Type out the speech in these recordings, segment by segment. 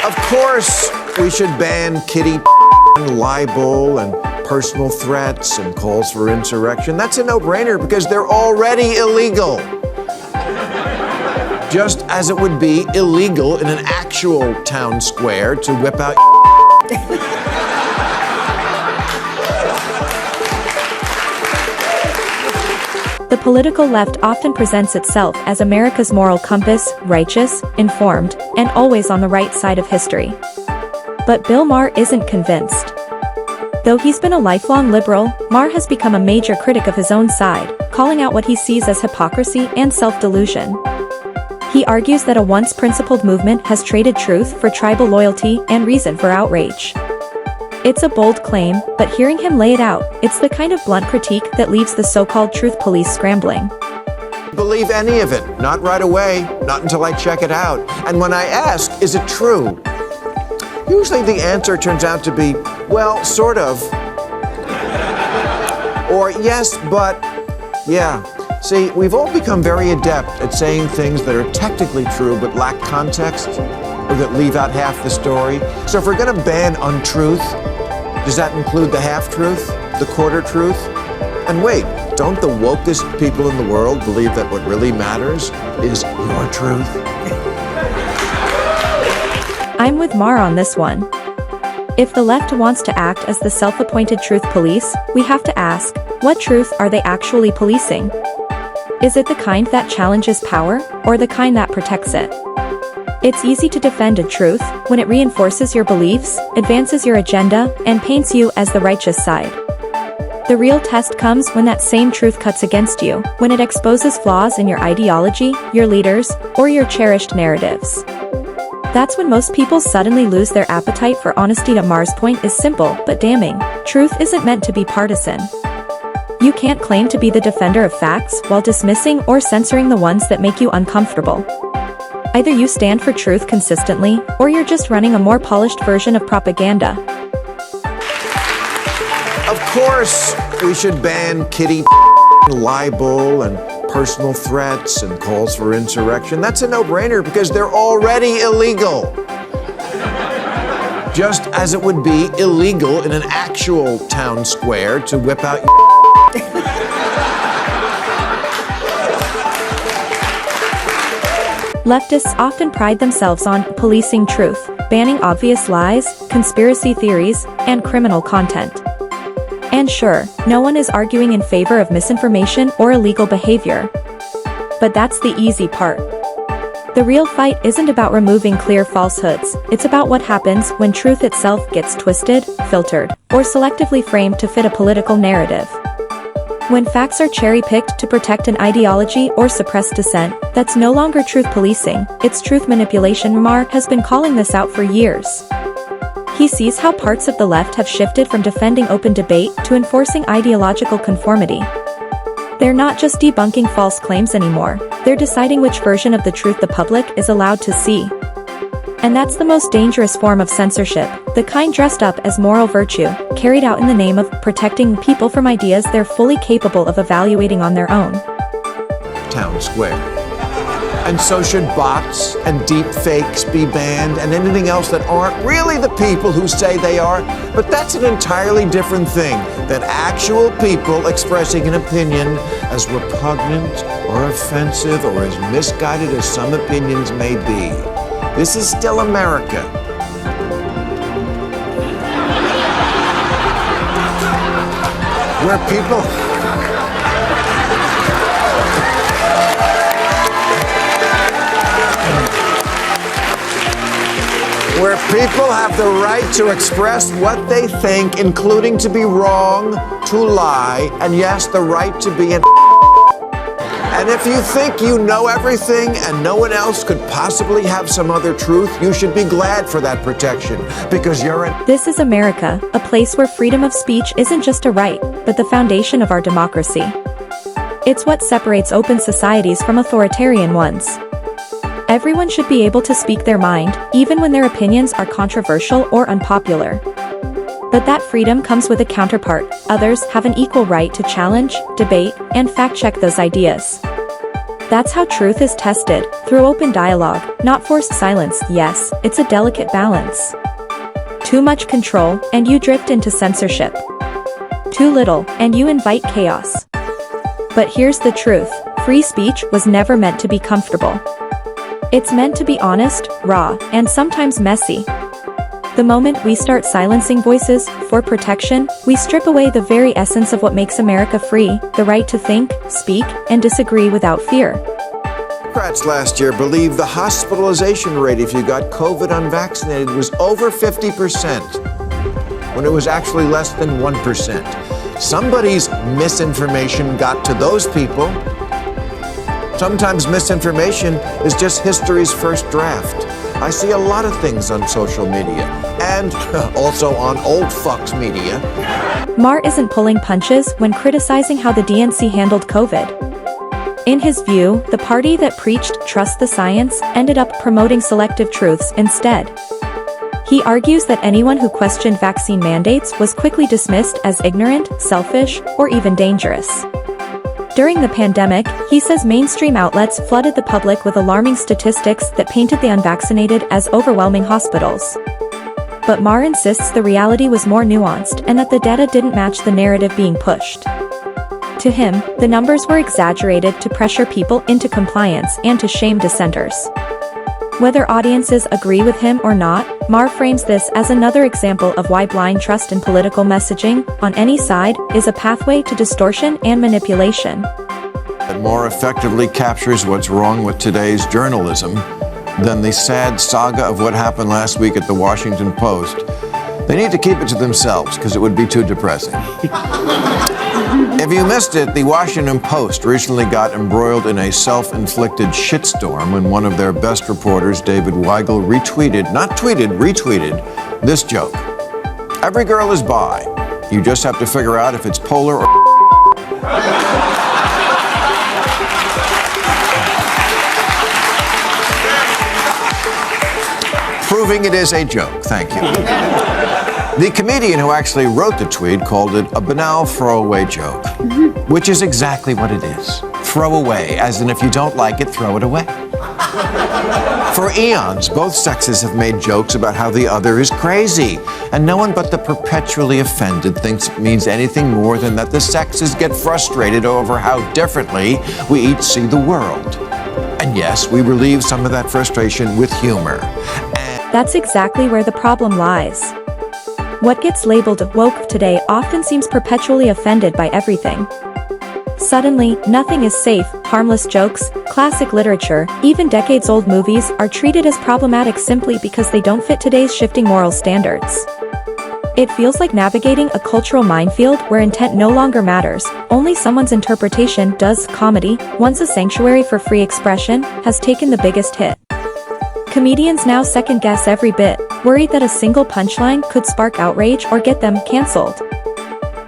Of course, we should ban kitty libel and personal threats and calls for insurrection. That's a no-brainer because they're already illegal. Just as it would be illegal in an actual town square to whip out The political left often presents itself as America's moral compass, righteous, informed, and always on the right side of history. But BillMaher isn't convinced. Though he's been a lifelong liberal, Maher has become a major critic of his own side, calling out what he sees as hypocrisy and self-delusion. He argues that a once principled movement has traded truth for tribal loyalty and reason for outrage. It's a bold claim, but hearing him lay it out, it's the kind of blunt critique that leaves the so-called truth police scrambling. Believe any of it. Not right away, not until I check it out. And when I ask, is it true? Usually the answer turns out to be, well, sort of. Or yes, but, yeah. See, we've all become very adept at saying things that are technically true but lack context, or that leave out half the story. So if we're going to ban untruth, does that include the half-truth, the quarter-truth? And wait, don't the wokest people in the world believe that what really matters is your truth? I'm with Maher on this one. If the left wants to act as the self-appointed truth police, we have to ask, what truth are they actually policing? Is it the kind that challenges power, or the kind that protects it? It's easy to defend a truth when it reinforces your beliefs, advances your agenda, and paints you as the righteous side. The real test comes when that same truth cuts against you, when it exposes flaws in your ideology, your leaders, or your cherished narratives. That's when most people suddenly lose their appetite for honesty. Maher's point is simple but damning. Truth isn't meant to be partisan. You can't claim to be the defender of facts while dismissing or censoring the ones that make you uncomfortable. Either you stand for truth consistently, or you're just running a more polished version of propaganda. Of course, we should ban kitty libel and personal threats and calls for insurrection. That's a no-brainer because they're already illegal. Just as it would be illegal in an actual town square to whip out Leftists often pride themselves on policing truth, banning obvious lies, conspiracy theories, and criminal content. And sure, no one is arguing in favor of misinformation or illegal behavior. But that's the easy part. The real fight isn't about removing clear falsehoods, it's about what happens when truth itself gets twisted, filtered, or selectively framed to fit a political narrative. When facts are cherry-picked to protect an ideology or suppress dissent, that's no longer truth policing, it's truth manipulation. Maher has been calling this out for years. He sees how parts of the left have shifted from defending open debate to enforcing ideological conformity. They're not just debunking false claims anymore, they're deciding which version of the truth the public is allowed to see. And that's the most dangerous form of censorship, the kind dressed up as moral virtue, carried out in the name of protecting people from ideas they're fully capable of evaluating on their own. town square. And so should bots and deep fakes be banned and anything else that aren't really the people who say they are. But that's an entirely different thing than actual people expressing an opinion as repugnant or offensive or as misguided as some opinions may be. This is still America. Where people have the right to express what they think, including to be wrong, to lie, and yes, the right to be an And if you think you know everything and no one else could possibly have some other truth, you should be glad for that protection, because you're an This is America, a place where freedom of speech isn't just a right, but the foundation of our democracy. It's what separates open societies from authoritarian ones. Everyone should be able to speak their mind, even when their opinions are controversial or unpopular. But that freedom comes with a counterpart. Others have an equal right to challenge, debate, and fact-check those ideas. That's how truth is tested, through open dialogue, not forced silence. Yes, it's a delicate balance. Too much control, and you drift into censorship. Too little, and you invite chaos. But here's the truth, free speech was never meant to be comfortable. It's meant to be honest, raw, and sometimes messy. The moment we start silencing voices for protection, we strip away the very essence of what makes America free, the right to think, speak, and disagree without fear. Democrats last year believed the hospitalization rate if you got COVID unvaccinated was over 50%, when it was actually less than 1%. Somebody's misinformation got to those people. Sometimes misinformation is just history's first draft. I see a lot of things on social media, and also on old fucks media. Maher isn't pulling punches when criticizing how the DNC handled COVID. In his view, the party that preached trust the science ended up promoting selective truths instead. He argues that anyone who questioned vaccine mandates was quickly dismissed as ignorant, selfish, or even dangerous. During the pandemic, he says mainstream outlets flooded the public with alarming statistics that painted the unvaccinated as overwhelming hospitals. But Maher insists the reality was more nuanced and that the data didn't match the narrative being pushed. To him, the numbers were exaggerated to pressure people into compliance and to shame dissenters. Whether audiences agree with him or not, Maher frames this as another example of why blind trust in political messaging, on any side, is a pathway to distortion and manipulation. It more effectively captures what's wrong with today's journalism than the sad saga of what happened last week at the Washington Post. They need to keep it to themselves because it would be too depressing. If you missed it, the Washington Post recently got embroiled in a self-inflicted shitstorm when one of their best reporters, David Weigel, retweeted this joke. Every girl is bi. You just have to figure out if it's polar or proving it is a joke. Thank you. The comedian who actually wrote the tweet called it a banal throwaway joke, which is exactly what it is. Throwaway, as in if you don't like it, throw it away. For eons, both sexes have made jokes about how the other is crazy, and no one but the perpetually offended thinks it means anything more than that the sexes get frustrated over how differently we each see the world. And yes, we relieve some of that frustration with humor. That's exactly where the problem lies. What gets labeled woke today often seems perpetually offended by everything. Suddenly, nothing is safe, harmless jokes, classic literature, even decades-old movies are treated as problematic simply because they don't fit today's shifting moral standards. It feels like navigating a cultural minefield where intent no longer matters, only someone's interpretation does. Comedy, once a sanctuary for free expression, has taken the biggest hit. Comedians now second-guess every bit, worried that a single punchline could spark outrage or get them canceled.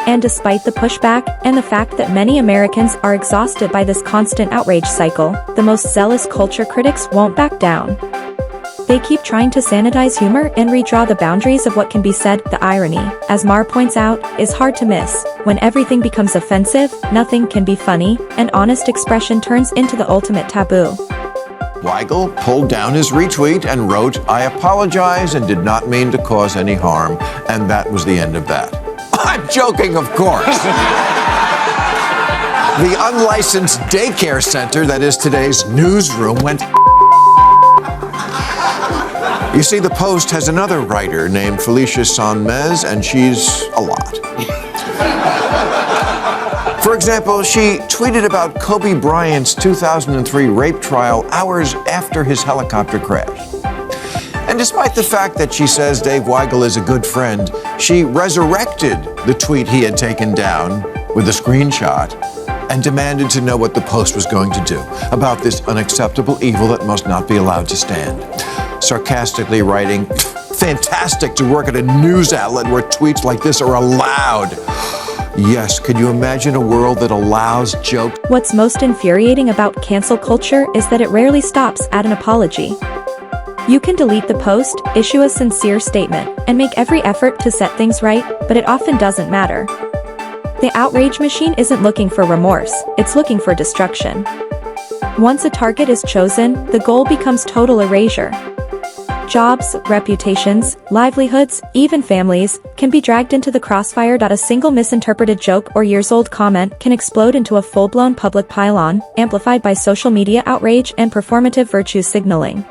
And despite the pushback, and the fact that many Americans are exhausted by this constant outrage cycle, the most zealous culture critics won't back down. They keep trying to sanitize humor and redraw the boundaries of what can be said. The irony, as Maher points out, is hard to miss. When everything becomes offensive, nothing can be funny, and honest expression turns into the ultimate taboo. Weigel pulled down his retweet and wrote, "I apologize and did not mean to cause any harm," and that was the end of that. I'm joking, of course. The unlicensed daycare center that is today's newsroom went. You see, the Post has another writer named Felicia Sonmez, and she's a lot. For example, she tweeted about Kobe Bryant's 2003 rape trial hours after his helicopter crash. And despite the fact that she says Dave Weigel is a good friend, she resurrected the tweet he had taken down with a screenshot and demanded to know what the Post was going to do about this unacceptable evil that must not be allowed to stand. Sarcastically writing, "Fantastic to work at a news outlet where tweets like this are allowed." Yes, could you imagine a world that allows jokes? What's most infuriating about cancel culture is that it rarely stops at an apology. You can delete the post, issue a sincere statement, and make every effort to set things right, but it often doesn't matter. The outrage machine isn't looking for remorse, it's looking for destruction. Once a target is chosen, the goal becomes total erasure. Jobs, reputations, livelihoods, even families, can be dragged into the crossfire. A single misinterpreted joke or years-old comment can explode into a full-blown public pile-on, amplified by social media outrage and performative virtue signaling.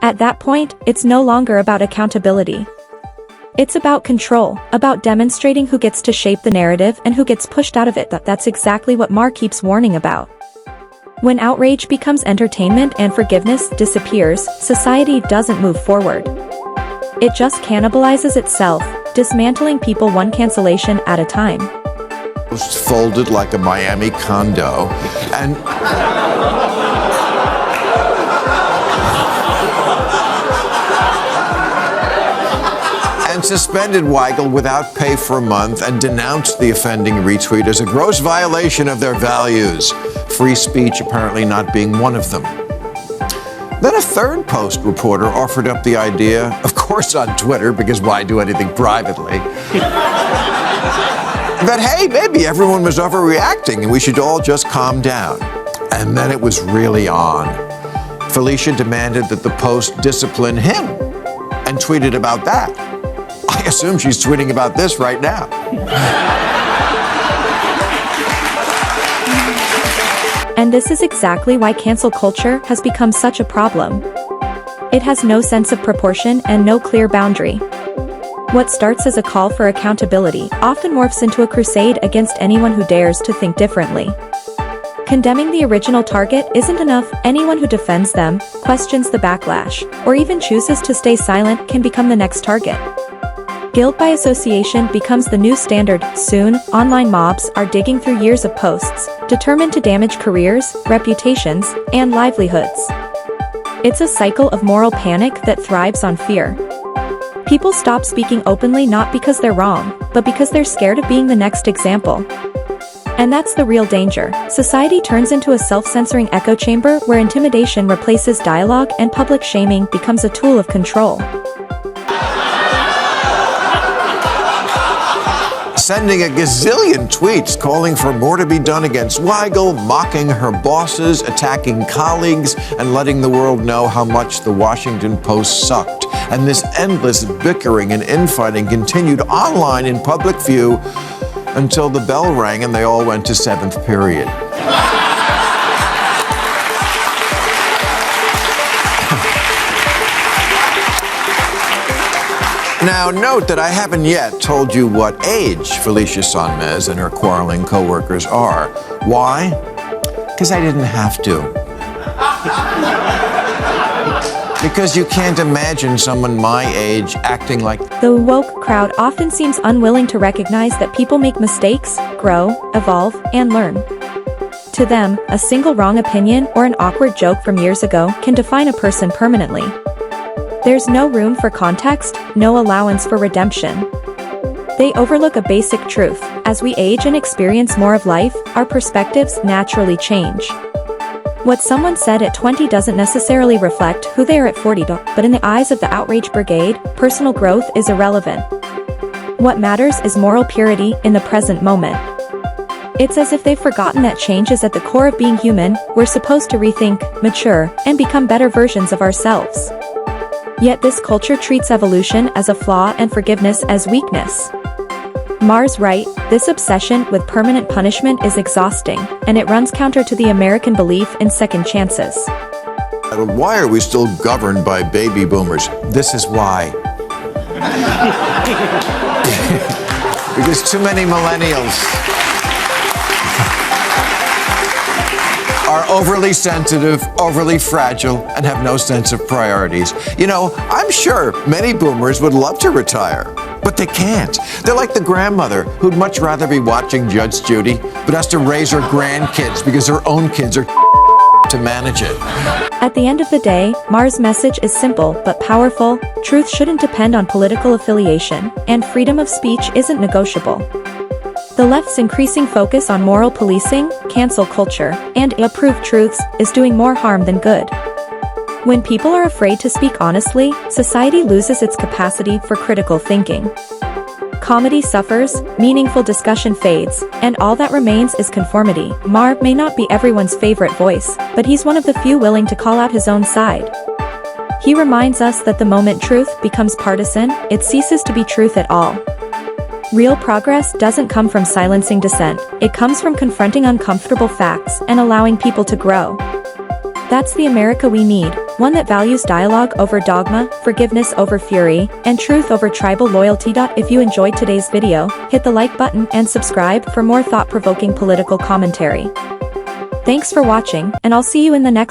At that point, it's no longer about accountability. It's about control, about demonstrating who gets to shape the narrative and who gets pushed out of it. That's exactly what Maher keeps warning about. When outrage becomes entertainment and forgiveness disappears, society doesn't move forward. It just cannibalizes itself, dismantling people one cancellation at a time. Folded like a Miami condo, and suspended Weigel without pay for a month and denounced the offending retweet as a gross violation of their values, free speech apparently not being one of them. Then a third Post reporter offered up the idea, of course on Twitter, because why do anything privately, that hey, maybe everyone was overreacting and we should all just calm down. And then it was really on. Felicia demanded that the Post discipline him and tweeted about that. I assume she's tweeting about this right now. And this is exactly why cancel culture has become such a problem. It has no sense of proportion and no clear boundary. What starts as a call for accountability often morphs into a crusade against anyone who dares to think differently. Condemning the original target isn't enough. Anyone who defends them, questions the backlash, or even chooses to stay silent can become the next target. Guilt by association becomes the new standard. Soon, online mobs are digging through years of posts, determined to damage careers, reputations, and livelihoods. It's a cycle of moral panic that thrives on fear. People stop speaking openly not because they're wrong, but because they're scared of being the next example. And that's the real danger. Society turns into a self-censoring echo chamber where intimidation replaces dialogue and public shaming becomes a tool of control. Sending a gazillion tweets calling for more to be done against Weigel, mocking her bosses, attacking colleagues, and letting the world know how much the Washington Post sucked. And this endless bickering and infighting continued online in public view until the bell rang and they all went to seventh period. Now, note that I haven't yet told you what age Felicia Sonmez and her quarreling co-workers are. Why? Because I didn't have to. Because you can't imagine someone my age acting like... The woke crowd often seems unwilling to recognize that people make mistakes, grow, evolve, and learn. To them, a single wrong opinion or an awkward joke from years ago can define a person permanently. There's no room for context, no allowance for redemption. They overlook a basic truth. As we age and experience more of life, our perspectives naturally change. What someone said at 20 doesn't necessarily reflect who they are at 40, but in the eyes of the outrage brigade, personal growth is irrelevant. What matters is moral purity in the present moment. It's as if they've forgotten that change is at the core of being human. We're supposed to rethink, mature, and become better versions of ourselves. Yet this culture treats evolution as a flaw and forgiveness as weakness. Maher's right, this obsession with permanent punishment is exhausting, and it runs counter to the American belief in second chances. Why are we still governed by baby boomers? This is why. Because too many millennials are overly sensitive, overly fragile, and have no sense of priorities. You know, I'm sure many boomers would love to retire, but they can't. They're like the grandmother who'd much rather be watching Judge Judy, but has to raise her grandkids because her own kids are to manage it. At the end of the day, Maher's message is simple but powerful. Truth shouldn't depend on political affiliation, and freedom of speech isn't negotiable. The left's increasing focus on moral policing, cancel culture, and approved truths is doing more harm than good. When people are afraid to speak honestly, society loses its capacity for critical thinking. Comedy suffers, meaningful discussion fades, and all that remains is conformity. Maher may not be everyone's favorite voice, but he's one of the few willing to call out his own side. He reminds us that the moment truth becomes partisan, it ceases to be truth at all. Real progress doesn't come from silencing dissent, it comes from confronting uncomfortable facts and allowing people to grow. That's the America we need, one that values dialogue over dogma, forgiveness over fury, and truth over tribal loyalty. If you enjoyed today's video, hit the like button and subscribe for more thought-provoking political commentary. Thanks for watching, and I'll see you in the next